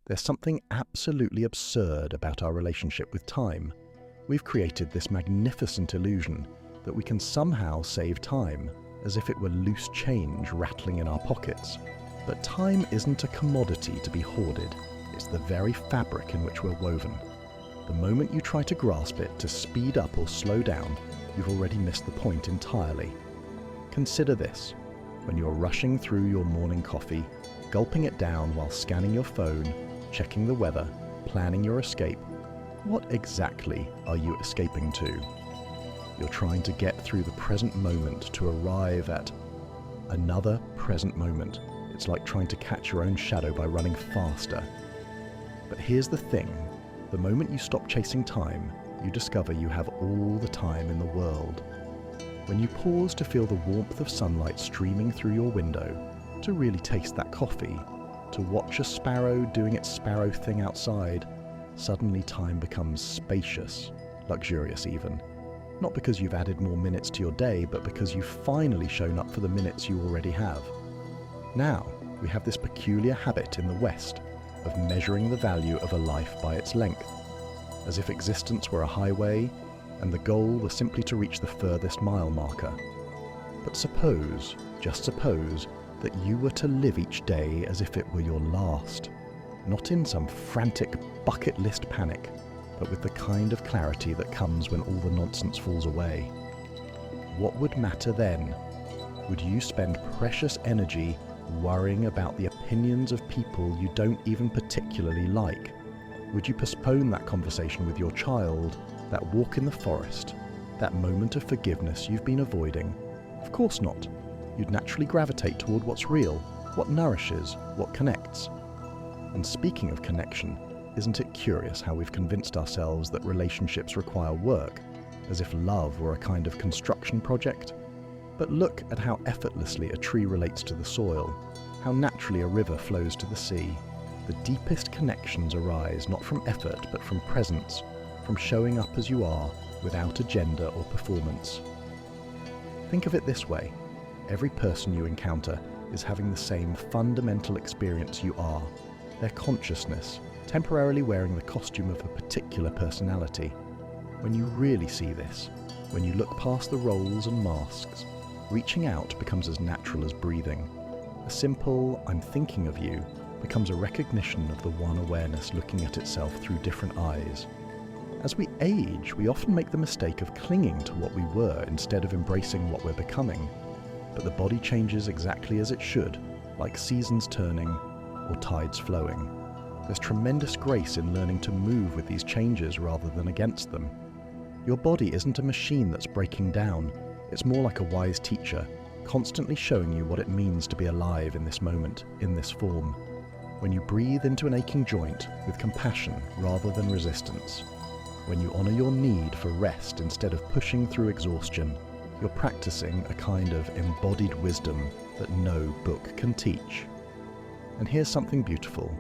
There's something absolutely absurd about our relationship with time. We've created this magnificent illusion that we can somehow save time, as if it were loose change rattling in our pockets. But time isn't a commodity to be hoarded. It's the very fabric in which we're woven. The moment you try to grasp it to speed up or slow down, you've already missed the point entirely. Consider this. When you're rushing through your morning coffee, gulping it down while scanning your phone, checking the weather, planning your escape, what exactly are you escaping to? You're trying to get through the present moment to arrive at another present moment. It's like trying to catch your own shadow by running faster. But here's the thing. The moment you stop chasing time, you discover you have all the time in the world. When you pause to feel the warmth of sunlight streaming through your window, to really taste that coffee, to watch a sparrow doing its sparrow thing outside, suddenly time becomes spacious, luxurious even. Not because you've added more minutes to your day, but because you've finally shown up for the minutes you already have. Now, we have this peculiar habit in the West of measuring the value of a life by its length, as if existence were a highway and the goal was simply to reach the furthest mile marker. But suppose, just suppose, that you were to live each day as if it were your last, not in some frantic bucket list panic, but with the kind of clarity that comes when all the nonsense falls away. What would matter then? Would you spend precious energy worrying about the opinions of people you don't even particularly like? Would you postpone that conversation with your child, that walk in the forest, that moment of forgiveness you've been avoiding? Of course not. You'd naturally gravitate toward what's real, what nourishes, what connects. And speaking of connection, isn't it curious how we've convinced ourselves that relationships require work, as if love were a kind of construction project? But look at how effortlessly a tree relates to the soil, how naturally a river flows to the sea. The deepest connections arise not from effort but from presence, from showing up as you are without agenda or performance. Think of it this way. Every person you encounter is having the same fundamental experience you are, their consciousness, temporarily wearing the costume of a particular personality. When you really see this, when you look past the roles and masks, reaching out becomes as natural as breathing. A simple, "I'm thinking of you," becomes a recognition of the one awareness looking at itself through different eyes. As we age, we often make the mistake of clinging to what we were instead of embracing what we're becoming. But the body changes exactly as it should, like seasons turning or tides flowing. There's tremendous grace in learning to move with these changes rather than against them. Your body isn't a machine that's breaking down. It's more like a wise teacher, constantly showing you what it means to be alive in this moment, in this form. When you breathe into an aching joint with compassion rather than resistance, when you honor your need for rest instead of pushing through exhaustion, you're practicing a kind of embodied wisdom that no book can teach. And here's something beautiful.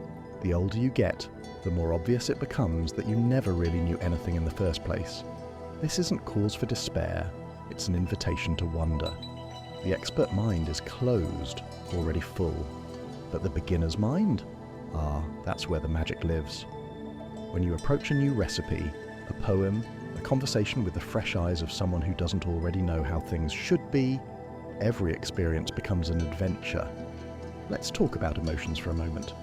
The older you get, the more obvious it becomes that you never really knew anything in the first place. This isn't cause for despair, it's an invitation to wonder. The expert mind is closed, already full. But the beginner's mind? That's where the magic lives. When you approach a new recipe, a poem, a conversation with the fresh eyes of someone who doesn't already know how things should be, every experience becomes an adventure. Let's talk about emotions for a moment.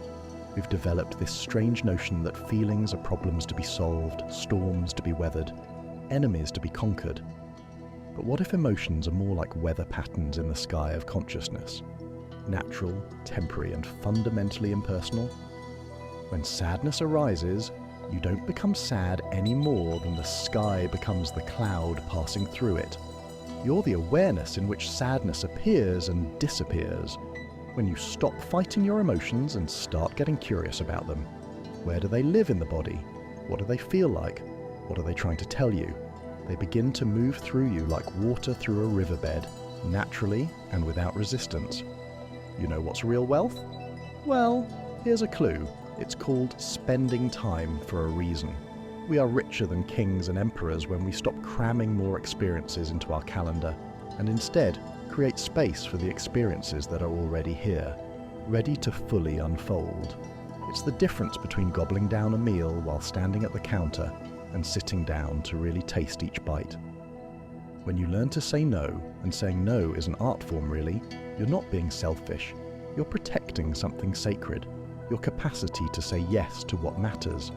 We've developed this strange notion that feelings are problems to be solved, storms to be weathered, enemies to be conquered. But what if emotions are more like weather patterns in the sky of consciousness? Natural, temporary, and fundamentally impersonal? When sadness arises, you don't become sad any more than the sky becomes the cloud passing through it. You're the awareness in which sadness appears and disappears. When you stop fighting your emotions and start getting curious about them. Where do they live in the body? What do they feel like? What are they trying to tell you? They begin to move through you like water through a riverbed, naturally and without resistance. You know what's real wealth? Well, here's a clue. It's called spending time for a reason. We are richer than kings and emperors when we stop cramming more experiences into our calendar and instead create space for the experiences that are already here, ready to fully unfold. It's the difference between gobbling down a meal while standing at the counter and sitting down to really taste each bite. When you learn to say no, and saying no is an art form really, you're not being selfish. You're protecting something sacred, your capacity to say yes to what matters.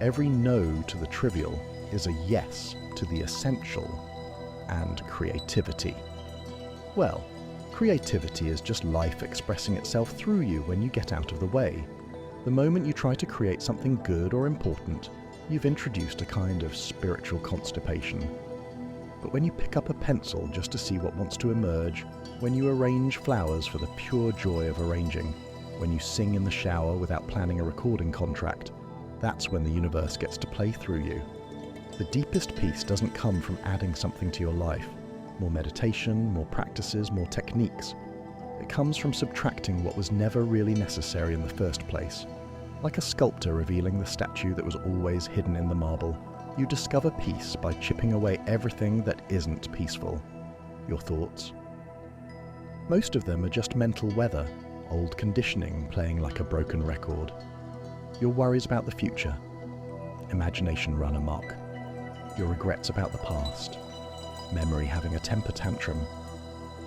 Every no to the trivial is a yes to the essential and creativity. Well, creativity is just life expressing itself through you when you get out of the way. The moment you try to create something good or important, you've introduced a kind of spiritual constipation. But when you pick up a pencil just to see what wants to emerge, when you arrange flowers for the pure joy of arranging, when you sing in the shower without planning a recording contract, that's when the universe gets to play through you. The deepest peace doesn't come from adding something to your life, more meditation, more practices, more techniques. It comes from subtracting what was never really necessary in the first place. Like a sculptor revealing the statue that was always hidden in the marble, you discover peace by chipping away everything that isn't peaceful. Your thoughts. Most of them are just mental weather, old conditioning playing like a broken record. Your worries about the future, imagination run amok. Your regrets about the past, memory having a temper tantrum.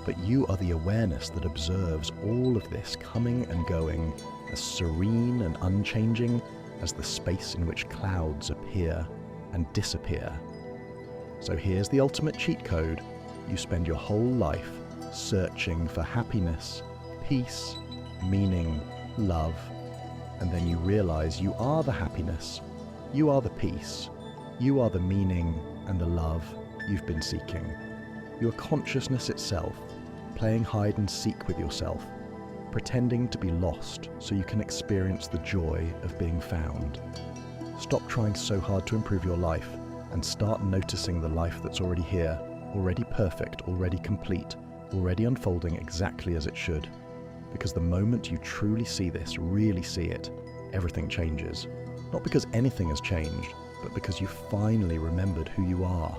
But you are the awareness that observes all of this coming and going, as serene and unchanging as the space in which clouds appear and disappear. So here's the ultimate cheat code. You spend your whole life searching for happiness, peace, meaning, love, and then you realize you are the happiness, you are the peace, you are the meaning and the love you've been seeking. Your consciousness itself, playing hide and seek with yourself, pretending to be lost so you can experience the joy of being found. Stop trying so hard to improve your life and start noticing the life that's already here, already perfect, already complete, already unfolding exactly as it should. Because the moment you truly see this, really see it, everything changes. Not because anything has changed, but because you finally remembered who you are.